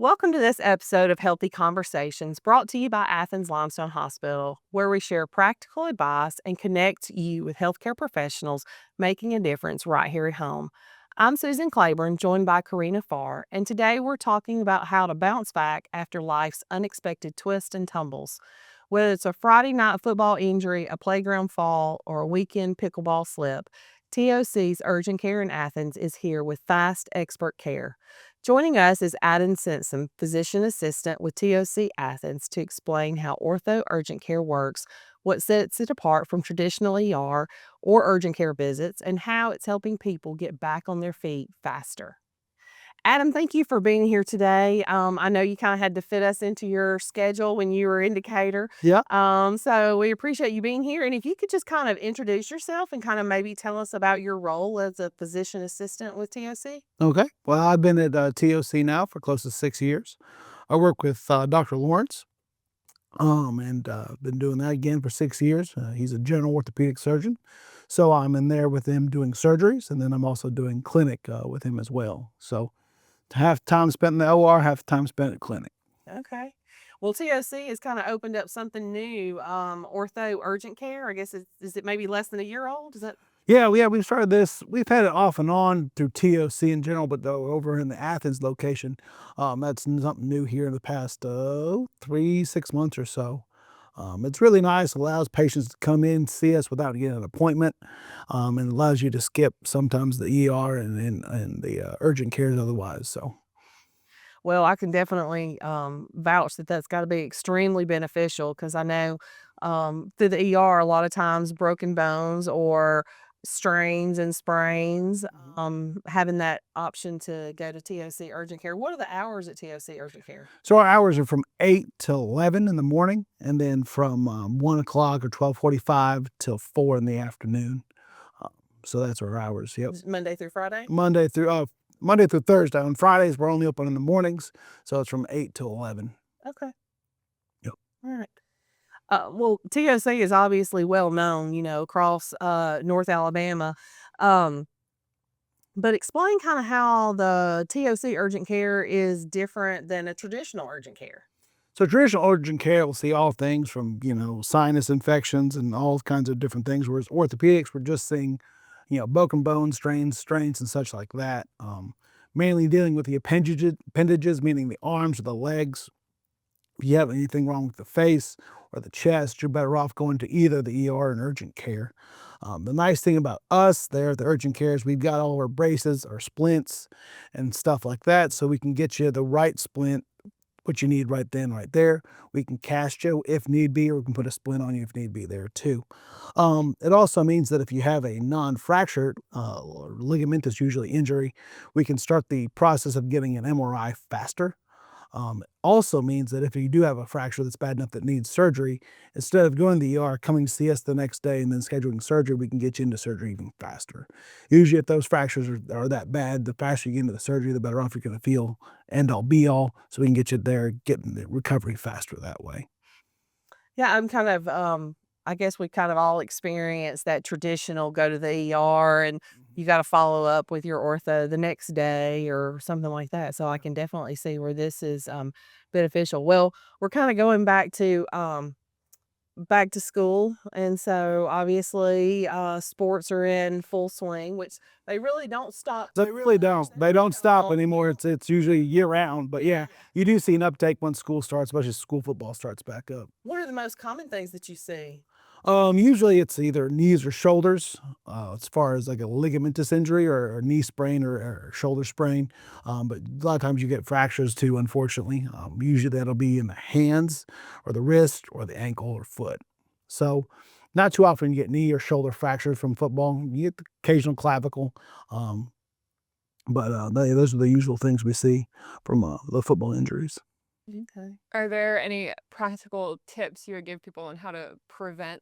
Welcome to this episode of Healthy Conversations brought to you by Athens Limestone Hospital, where we share practical advice and connect you with healthcare professionals making a difference right here at home. I'm Susan Claiborne, joined by Karina Farr, and today we're talking about how to bounce back after life's unexpected twists and tumbles. Whether it's a Friday night football injury, a playground fall, or a weekend pickleball slip, TOC's Urgent Care in Athens is here with fast expert care. Joining us is Adam Simpson, physician assistant with TOC Athens, to explain how Ortho Urgent Care works, what sets it apart from traditional ER or urgent care visits, and how it's helping people get back on their feet faster. Adam, thank you for being here today. I know you kind of had to fit us into your schedule when you were in Decatur. Yeah. So we appreciate you being here. And if you could just kind of introduce yourself and kind of maybe tell us about your role as a physician assistant with TOC. Okay. Well, I've been at TOC now for close to 6 years. I work with Dr. Lawrence, and been doing that again for 6 years. He's a general orthopedic surgeon, so I'm in there with him doing surgeries, and then I'm also doing clinic with him as well. So half time spent in the OR, half time spent at clinic. Okay. Well, TOC has kind of opened up something new, Ortho Urgent Care. I guess is it maybe less than a year old? Is that? Yeah, we've started this. We've had it off and on through TOC in general, but though over in the Athens location, that's something new here in the past 6 months or so. It's really nice. Allows patients to come in, see us without getting an appointment, and allows you to skip sometimes the ER and the urgent cares otherwise. So Well, I can definitely vouch that that's got to be extremely beneficial because I know through the ER, a lot of times broken bones or strains and sprains, having that option to go to TOC Urgent Care. What are the hours at TOC Urgent Care? so our hours are from 8 till 11 in the morning, and then from 1 o'clock or 12:45 till 4 in the afternoon. So that's our hours. Yep. Monday through Friday? Monday through Monday through Thursday. On Fridays, we're only open in the mornings, so it's from 8 till 11. Okay. Yep. All right. Well, TOC is obviously well known, across North Alabama. Um, but explain kind of how the TOC urgent care is different than a traditional urgent care. So traditional urgent care will see all things from sinus infections and all kinds of different things, whereas orthopedics we're just seeing broken bones, strains, and such like that. Mainly dealing with the appendages, meaning the arms or the legs. If you have anything wrong with the face or the chest, you're better off going to either the ER and urgent care. The nice thing about us there at the urgent care is we've got all of our braces, our splints, and stuff like that, so we can get you the right splint, what you need right then, right there. We can cast you if need be, or we can put a splint on you if need be there too. It also means that if you have a non-fractured or ligamentous usually injury, we can start the process of getting an MRI faster. It also means that if you do have a fracture that's bad enough that needs surgery, instead of going to the ER, coming to see us the next day and then scheduling surgery, we can get you into surgery even faster. Usually, if those fractures are that bad, the faster you get into the surgery, the better off you're going to feel, end all be all, so we can get you there, getting the recovery faster that way. Yeah, I'm kind of, I guess we kind of all experienced that traditional go to the ER and you got to follow up with your ortho the next day or something like that. So I can definitely see where this is beneficial. Well, we're kind of going back to school. And so obviously sports are in full swing, which they really don't stop They too really much. don't. They They really don't stop don't. anymore. It's usually year round. But yeah, you do see an uptake when school starts, especially as school football starts back up. What are the most common things that you see? Usually it's either knees or shoulders, as far as like a ligamentous injury or knee sprain or shoulder sprain. But a lot of times you get fractures too, unfortunately. Usually that'll be in the hands or the wrist or the ankle or foot. So not too often you get knee or shoulder fractures from football. You get the occasional clavicle. Um, but those are the usual things we see from the football injuries. Okay. Are there any practical tips you would give people on how to prevent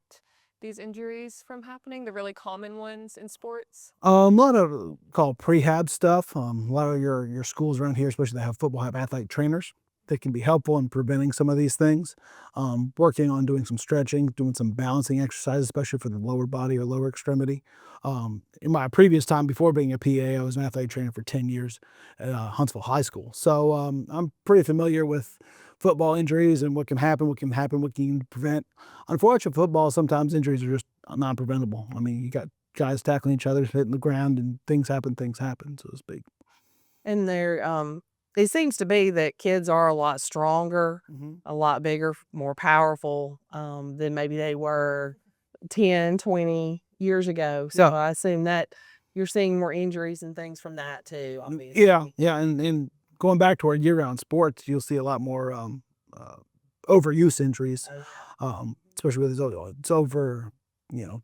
these injuries from happening, the really common ones in sports? A lot of called prehab stuff. A lot of your schools around here, especially that have football, have athletic trainers that can be helpful in preventing some of these things. Working on doing some stretching, doing some balancing exercises, especially for the lower body or lower extremity. In my previous time before being a PA, I was an athletic trainer for 10 years at Huntsville High School. So I'm pretty familiar with football injuries and what can happen, what can you prevent. Unfortunately, football, sometimes injuries are just non-preventable. I mean, you got guys tackling each other, hitting the ground, and things happen, so to speak. And it seems to be that kids are a lot stronger, a lot bigger, more powerful than maybe they were 10, 20 years ago. So Yeah. I assume that you're seeing more injuries and things from that too, obviously. Yeah, and going back to our year-round sports, you'll see a lot more overuse injuries, especially with it's over.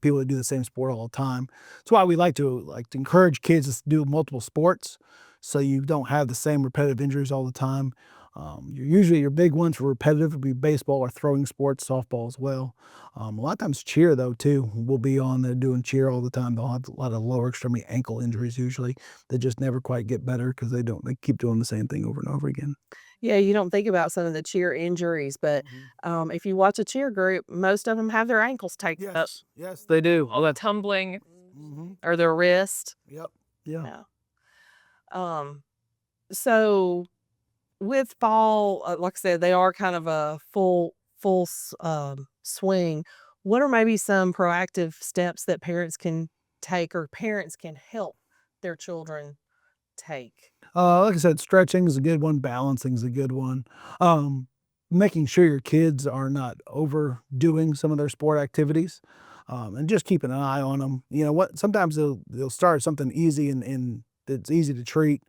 People that do the same sport all the time. That's why we like to encourage kids to do multiple sports, so you don't have the same repetitive injuries all the time. Usually your big ones for repetitive would be baseball or throwing sports, softball as well. A lot of times cheer though too. We'll be on there doing cheer all the time. They'll have a lot of lower extremity ankle injuries usually. They just never quite get better because they keep doing the same thing over and over again. Yeah, you don't think about some of the cheer injuries, but if you watch a cheer group, most of them have their ankles taken up. Yes, they do. All that. Tumbling. Or their wrist. Yep. Yeah. Um, so with fall, like I said, they are kind of a full swing. What are maybe some proactive steps that parents can take or parents can help their children take? Like I said, stretching is a good one. Balancing is a good one. Making sure your kids are not overdoing some of their sport activities, and just keeping an eye on them. You know what? Sometimes they'll start something easy and that's easy to treat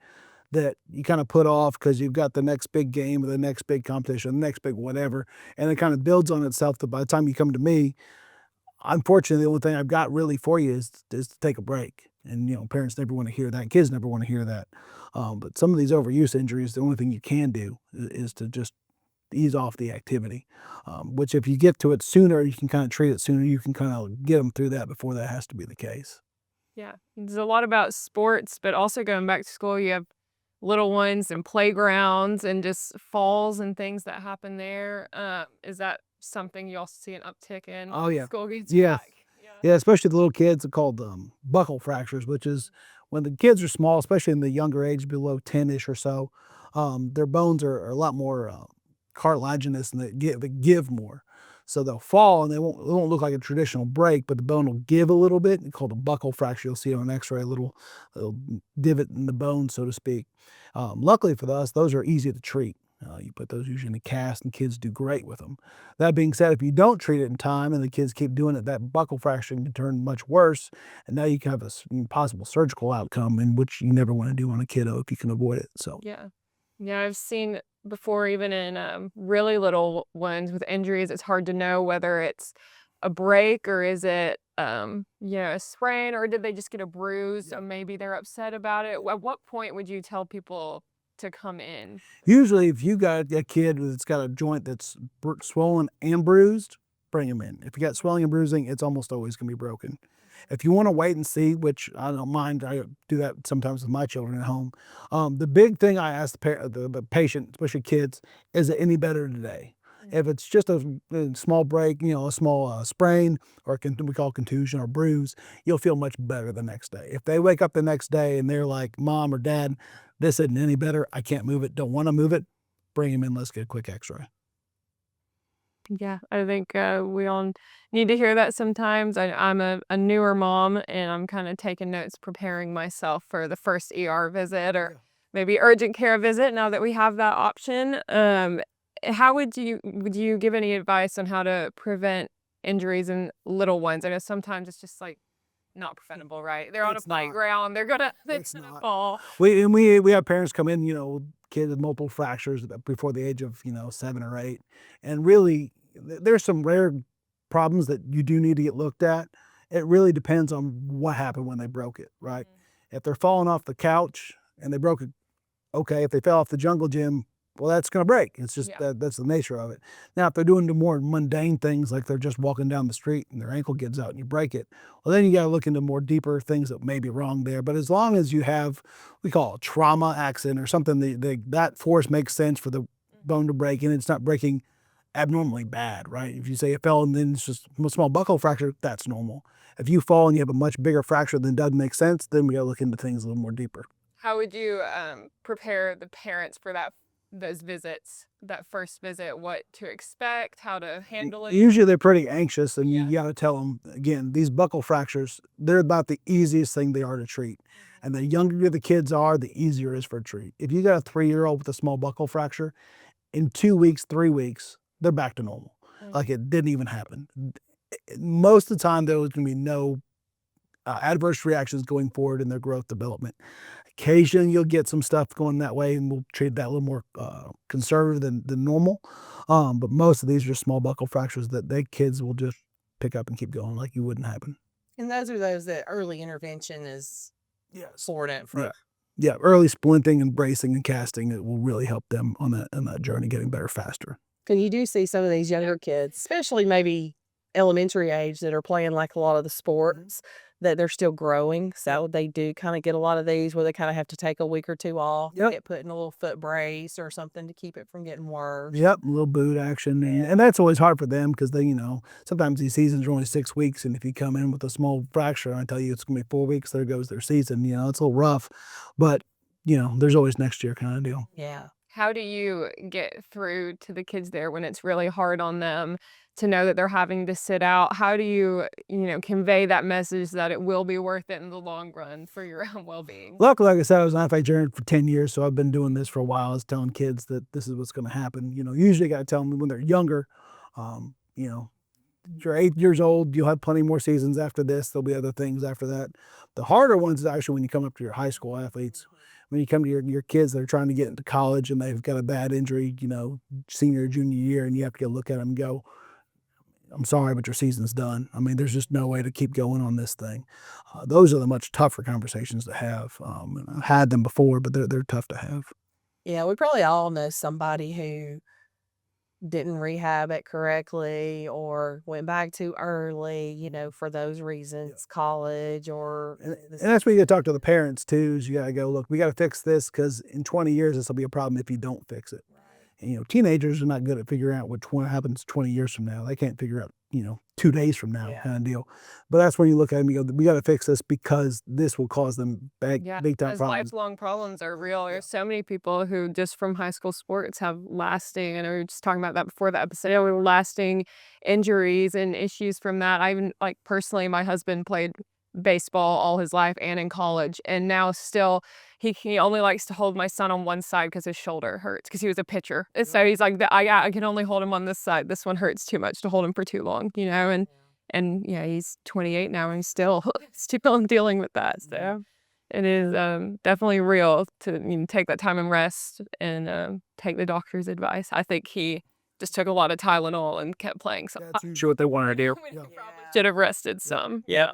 that you kind of put off because you've got the next big game or the next big competition, the next big whatever, and it kind of builds on itself. That by the time you come to me, unfortunately, the only thing I've got really for you is to take a break. And parents never want to hear that. Kids never want to hear that. But some of these overuse injuries, the only thing you can do is to just ease off the activity. Which, if you get to it sooner, you can kind of treat it sooner. You can kind of get them through that before that has to be the case. Yeah, there's a lot about sports, but also going back to school, you have little ones and playgrounds and just falls and things that happen there. Is that something you also see an uptick in? Oh, yeah. School gets Yeah. back. Yeah, especially the little kids are called buckle fractures, which is when the kids are small, especially in the younger age, below 10-ish or so, their bones are a lot more cartilaginous and they give more. So they'll fall and it won't look like a traditional break, but the bone will give a little bit. It's called a buckle fracture. You'll see it on an x-ray, a little divot in the bone, so to speak. Luckily for us, those are easy to treat. You put those usually in a cast and kids do great with them. That being said, if you don't treat it in time and the kids keep doing it, that buckle fracture can turn much worse. And now you can have a possible surgical outcome, in which you never want to do on a kiddo if you can avoid it. So Yeah. Yeah, I've seen before, even in really little ones with injuries, it's hard to know whether it's a break or is it, a sprain, or did they just get a bruise? So maybe they're upset about it. At what point would you tell people to come in? usually if you got a kid that's got a joint that's swollen and bruised, bring them in. If you got swelling and bruising, it's almost always going to be broken. If you want to wait and see, which I don't mind, I do that sometimes with my children at home. The big thing I ask the patient, especially kids, is it any better today? If it's just a small break, a small sprain or we call contusion or bruise, you'll feel much better the next day. If they wake up the next day and they're like, "Mom or Dad, this isn't any better. I can't move it. Don't want to move it," bring them in. Let's get a quick X-ray. Yeah, I think we all need to hear that sometimes. I'm a newer mom and I'm kind of taking notes, preparing myself for the first ER visit or maybe urgent care visit now that we have that option. How would you give any advice on how to prevent injuries in little ones? I know sometimes it's just like not preventable, right? They're on a It's not. playground, they're gonna It's gonna not. fall. We have parents come in, kids with multiple fractures before the age of 7 or 8, and really there's some rare problems that you do need to get looked at. It really depends on what happened when they broke it, right? If they're falling off the couch and they broke it, okay. If they fell off the jungle gym, well, that's going to break. It's just that's the nature of it. Now, if they're doing the more mundane things like they're just walking down the street and their ankle gets out and you break it, well, then you got to look into more deeper things that may be wrong there. But as long as you have, we call it trauma accident or something, that force makes sense for the bone to break, and it's not breaking abnormally bad, right? If you say it fell and then it's just a small buckle fracture, that's normal. If you fall and you have a much bigger fracture than doesn't make sense, then we got to look into things a little more deeper. How would you prepare the parents for those visits, that first visit, what to expect, how to handle it? Usually they're pretty anxious, and you got to tell them, again, these buckle fractures, they're about the easiest thing they are to treat. And the younger the kids are, the easier it is for a treat. If you got a 3-year-old with a small buckle fracture, in 2 weeks, 3 weeks, they're back to normal. Like it didn't even happen. Most of the time, there was going to be no adverse reactions going forward in their growth development. Occasionally, you'll get some stuff going that way, and we'll treat that a little more conservative than normal. But most of these are just small buckle fractures that they kids will just pick up and keep going like you wouldn't happen. And those are those that early intervention is important for. Yeah, early splinting and bracing and casting, it will really help them on that journey, getting better faster. Because you do see some of these younger kids, especially maybe elementary age, that are playing like a lot of the sports, that they're still growing. So they do kind of get a lot of these where they kind of have to take a week or two off, get put in a little foot brace or something to keep it from getting worse. Yep, a little boot action. And that's always hard for them because they, sometimes these seasons are only 6 weeks. And if you come in with a small fracture, and I tell you it's going to be 4 weeks, there goes their season. It's a little rough. But, there's always next year kind of deal. Yeah. How do you get through to the kids there when it's really hard on them to know that they're having to sit out? How do you, convey that message that it will be worth it in the long run for your own well-being? Luckily, like I said, I was an IFA journey for 10 years, so I've been doing this for a while. I was telling kids that this is what's going to happen. Usually got to tell them when they're younger. You're 8 years old, you'll have plenty more seasons after this. There'll be other things after that. The harder ones is actually when you come up to your high school athletes. When you come to your kids that are trying to get into college and they've got a bad injury, senior or junior year, and you have to go look at them and go, I'm sorry, but your season's done. I mean, there's just no way to keep going on this thing. Those are the much tougher conversations to have. I've had them before, but they're tough to have. Yeah, we probably all know somebody who didn't rehab it correctly or went back too early, for those reasons, college or. And that's where you got to talk to the parents too, is you got to go, look, we got to fix this because in 20 years, this will be a problem if you don't fix it. And, teenagers are not good at figuring out what happens 20 years from now. They can't figure out, 2 days from now kind of deal. But that's when you look at them, you go, we got to fix this because this will cause them big time problems. Lifelong problems are real. There's so many people who just from high school sports have lasting, and we were just talking about that before the episode, lasting injuries and issues from that. I even, personally, my husband played baseball all his life and in college, and now still he only likes to hold my son on one side because his shoulder hurts because he was a pitcher. And so he's like, I can only hold him on this side. This one hurts too much to hold him for too long, and he's 28 now and he's still dealing with that. So it is definitely real to take that time and rest and take the doctor's advice. I think he just took a lot of Tylenol and kept playing. So That's usually what they wanted to do. Should have rested some. Yeah.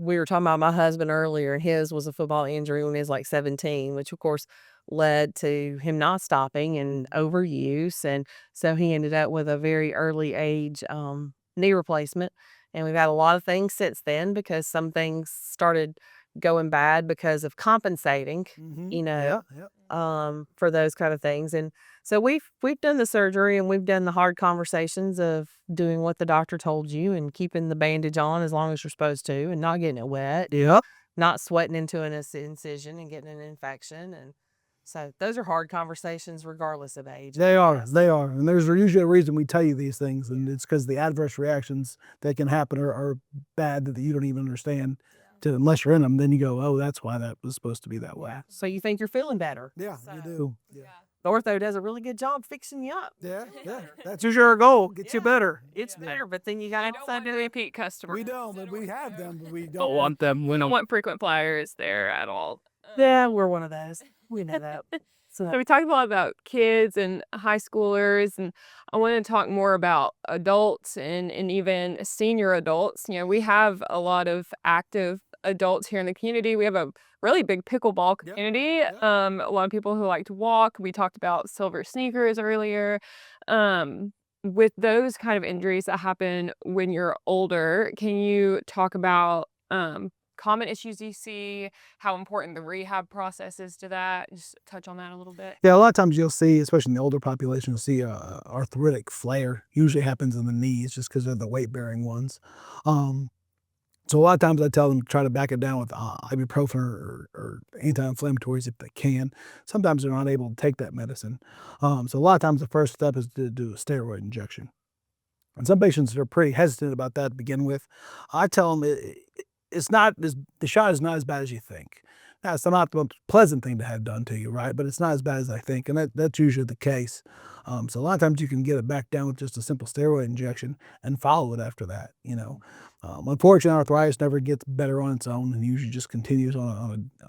We were talking about my husband earlier, and his was a football injury when he was 17, which of course led to him not stopping and overuse. And so he ended up with a very early age knee replacement. And we've had a lot of things since then because some things started going bad because of compensating, for those kind of things. And so we've done the surgery and we've done the hard conversations of doing what the doctor told you and keeping the bandage on as long as you're supposed to and not getting it wet. Yep. Not sweating into an incision and getting an infection. And so those are hard conversations regardless of age. They are. And there's usually a reason we tell you these things, and it's because the adverse reactions that can happen are bad that you don't even understand. Unless you're in them, then you go, oh, that's why that was supposed to be that way. So you think you're feeling better. Yeah, you do. Yeah. Ortho does a really good job fixing you up. Yeah. That's usually our goal, get you better. It's better, but then you got to decide to repeat customers. We don't, but we have them, but we don't want them. We don't want frequent flyers there at all. Yeah, we're one of those. We know that. So we talked a lot about kids and high schoolers, and I want to talk more about adults and even senior adults. We have a lot of active adults here in the community. We have a really big pickleball community. A lot of people who like to walk. We talked about silver sneakers earlier. With those kind of injuries that happen when you're older, can you talk about common issues you see, how important the rehab process is to that. Just touch on that a little bit. Yeah, a lot of times you'll see, especially in the older population, you'll see arthritic flare. Usually happens in the knees just because they're the weight-bearing ones. Um, so a lot of times I tell them to try to back it down with ibuprofen or anti-inflammatories if they can. Sometimes they're not able to take that medicine. So a lot of times the first step is to do a steroid injection. And some patients are pretty hesitant about that to begin with. I tell them it's not the shot is not as bad as you think. Now, it's not the most pleasant thing to have done to you, right? But it's not as bad as I think, and that's usually the case. So a lot of times you can get it back down with just a simple steroid injection and follow it after that. Unfortunately, arthritis never gets better on its own, and usually just continues on a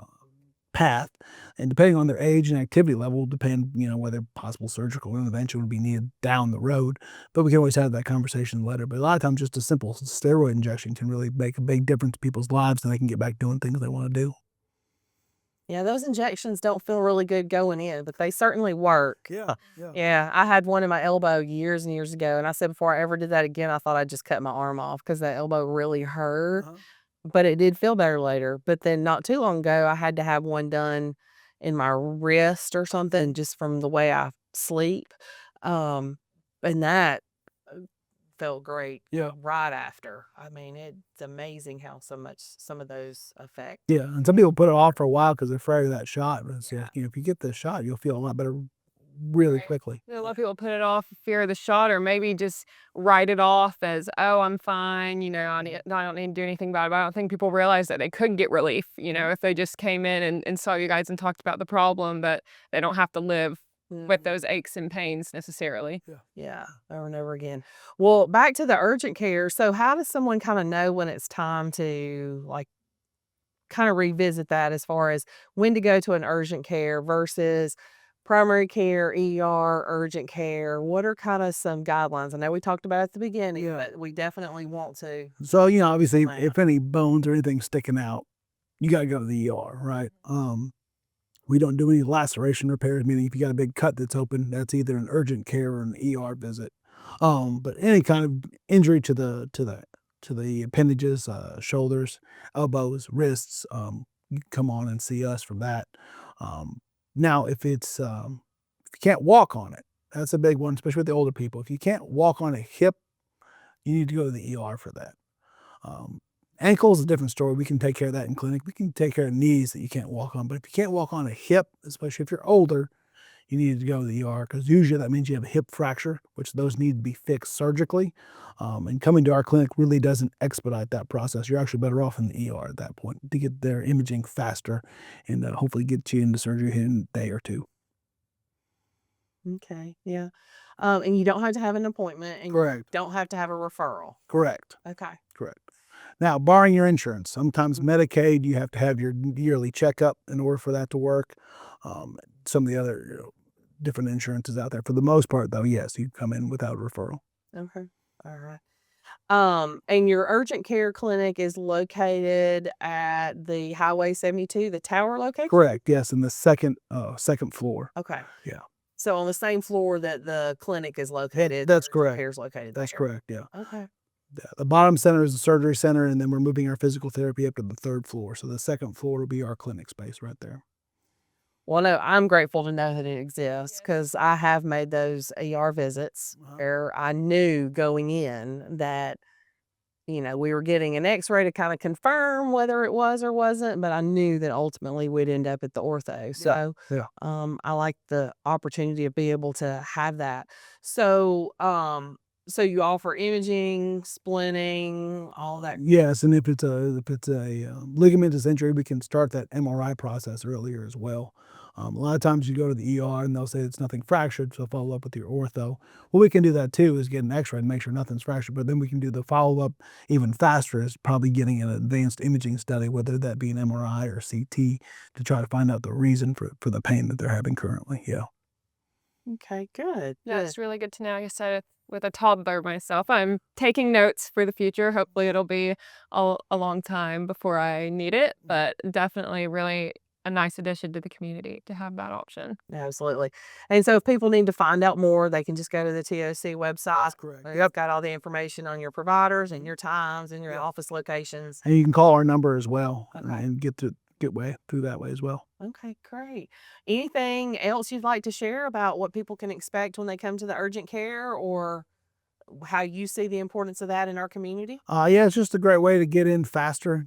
path. And depending on their age and activity level, will depend whether possible surgical intervention would be needed down the road. But we can always have that conversation later. But a lot of times, just a simple steroid injection can really make a big difference in people's lives, and they can get back doing things they want to do. Yeah, those injections don't feel really good going in, but they certainly work. Yeah. Yeah, I had one in my elbow years and years ago, and I said before I ever did that again, I thought I'd just cut my arm off because that elbow really hurt. But it did feel better later. But then not too long ago, I had to have one done in my wrist or something just from the way I sleep. And that felt great Yeah. right after. I mean, it's amazing how some of those affect. Yeah, and some people put it off for a while because they're afraid of that shot. But if you get the shot, you'll feel a lot better really Right. quickly. A lot of people put it off fear of the shot, or maybe just write it off as, oh, I'm fine. I don't need to do anything about it. But I don't think people realize that they could get relief, if they just came in and saw you guys and talked about the problem, but they don't have to live with those aches and pains necessarily. Yeah, over and over again. Well, back to the urgent care. So how does someone kind of know when it's time to kind of revisit that as far as when to go to an urgent care versus primary care, ER, urgent care? What are kind of some guidelines? I know we talked about it at the beginning, but we definitely want to. So, obviously, plan. if any bones or anything sticking out, you got to go to the ER, right? We don't do any laceration repairs, meaning if you got a big cut that's open, that's either an urgent care or an ER visit. But any kind of injury to the appendages, shoulders, elbows, wrists, you can come on and see us for that. Now, if you can't walk on it, that's a big one, especially with the older people. If you can't walk on a hip, you need to go to the ER for that. Ankle is a different story. We can take care of that in clinic. We can take care of knees that you can't walk on. But if you can't walk on a hip, especially if you're older, you need to go to the ER because usually that means you have a hip fracture, which those need to be fixed surgically. And coming to our clinic really doesn't expedite that process. You're actually better off in the ER at that point to get their imaging faster and hopefully get you into surgery in a day or two. Okay, yeah. And you don't have to have an appointment, and Correct. you don't have to have a referral. Correct. Okay. Correct. Now, barring your insurance, sometimes Medicaid, you have to have your yearly checkup in order for that to work. Some of the other different insurances out there. For the most part, though, yes, you come in without a referral. Okay. All right. And your urgent care clinic is located at the Highway 72, the tower location? Correct. Yes, in the second floor. Okay. Yeah. So on the same floor that the clinic is located. That's the urgent correct. care is located That's there. correct. Yeah. Okay. The bottom center is the surgery center, and then we're moving our physical therapy up to the third floor. So the second floor will be our clinic space right there. Well, no, I'm grateful to know that it exists because I have made those ER visits where I knew going in that, we were getting an x-ray to kind of confirm whether it was or wasn't, but I knew that ultimately we'd end up at the ortho. So Yeah. I like the opportunity to be able to have that. So, so you offer imaging, splinting, all that. Yes, and if it's a ligamentous injury, we can start that MRI process earlier as well. A lot of times you go to the ER and they'll say it's nothing fractured, so follow up with your ortho. What we can do that too is get an X-ray and make sure nothing's fractured, but then we can do the follow-up even faster is probably getting an advanced imaging study, whether that be an MRI or CT, to try to find out the reason for the pain that they're having currently. Yeah. Okay, good. Yeah, it's really good to know. Like I said, with a toddler myself, I'm taking notes for the future. Hopefully it'll be a long time before I need it, but definitely really a nice addition to the community to have that option. Absolutely. And so if people need to find out more, they can just go to the TOC website. That's correct. They've got all the information on your providers and Mhm. your times and your Yep. office locations. And you can call our number as well Okay. and get way through that way as well. Okay, great. Anything else you'd like to share about what people can expect when they come to the urgent care, or how you see the importance of that in our community? Yeah, it's just a great way to get in faster,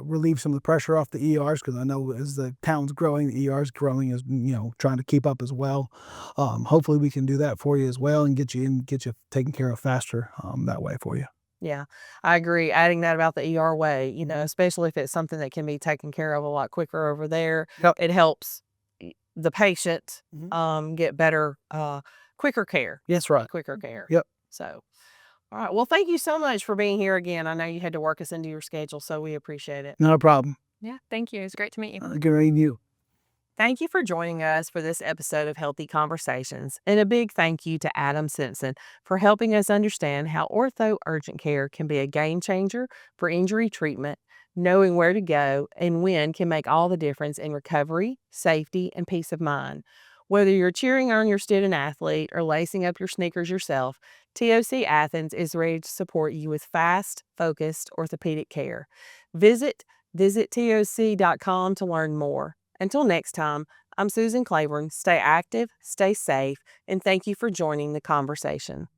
relieve some of the pressure off the ERs, because I know as the town's growing, the ER's growing, as trying to keep up as well. Hopefully, we can do that for you as well and get you taken care of faster that way for you. Yeah, I agree. Adding that about the ER way, especially if it's something that can be taken care of a lot quicker over there, Yep. it helps the patient Mhm. get better, quicker care. Yes, right. Quicker care. Yep. So, all right. Well, thank you so much for being here again. I know you had to work us into your schedule, so we appreciate it. Not a problem. Yeah, thank you. It's great to meet you. Good meeting you. Thank you for joining us for this episode of Healthy Conversations. And a big thank you to Adam Simpson for helping us understand how ortho urgent care can be a game changer for injury treatment. Knowing where to go and when can make all the difference in recovery, safety, and peace of mind. Whether you're cheering on your student athlete or lacing up your sneakers yourself, TOC Athens is ready to support you with fast, focused orthopedic care. Visit visittoc.com to learn more. Until next time, I'm Susan Claiborne. Stay active, stay safe, and thank you for joining the conversation.